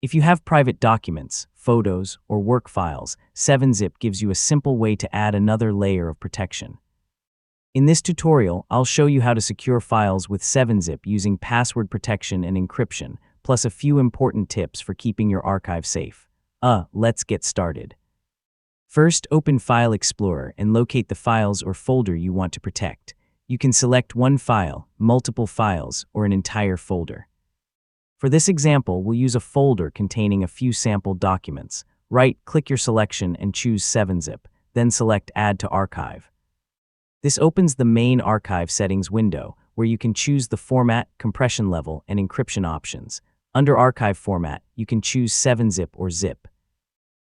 If you have private documents, photos, or work files, 7-Zip gives you a simple way to add another layer of protection. In this tutorial, I'll show you how to secure files with 7-Zip using password protection and encryption, plus a few important tips for keeping your archive safe. Let's get started. First, open File Explorer and locate the files or folder you want to protect. You can select one file, multiple files, or an entire folder. For this example, we'll use a folder containing a few sample documents. Right-click your selection and choose 7-Zip, then select Add to Archive. This opens the main archive settings window, where you can choose the format, compression level, and encryption options. Under Archive Format, you can choose 7-Zip or Zip.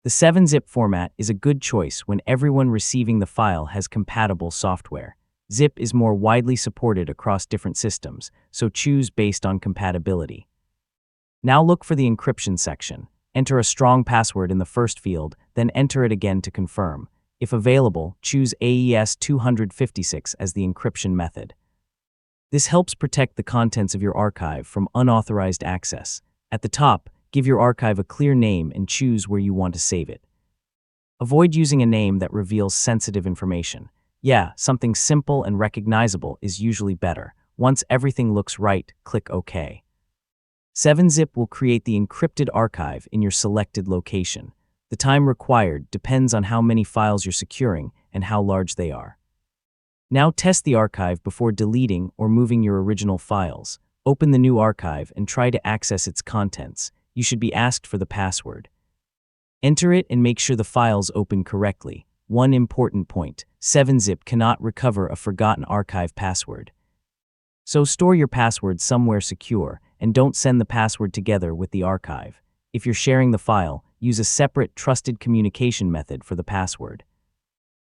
The 7-Zip format is a good choice when everyone receiving the file has compatible software. Zip is more widely supported across different systems, so choose based on compatibility. Now look for the encryption section. Enter a strong password in the first field, then enter it again to confirm. If available, choose AES 256 as the encryption method. This helps protect the contents of your archive from unauthorized access. At the top, give your archive a clear name and choose where you want to save it. Avoid using a name that reveals sensitive information. Something simple and recognizable is usually better. Once everything looks right, click OK. 7-Zip will create the encrypted archive in your selected location. The time required depends on how many files you're securing and how large they are. Now test the archive before deleting or moving your original files. Open the new archive and try to access its contents. You should be asked for the password. Enter it and make sure the files open correctly. One important point: 7-Zip cannot recover a forgotten archive password. So store your password somewhere secure and don't send the password together with the archive. If you're sharing the file, use a separate trusted communication method for the password.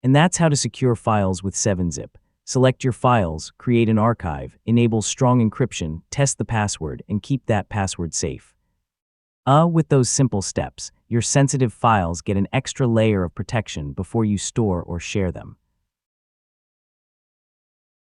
And that's how to secure files with 7-Zip. Select your files, create an archive, enable strong encryption, test the password, and keep that password safe. With those simple steps, your sensitive files get an extra layer of protection before you store or share them.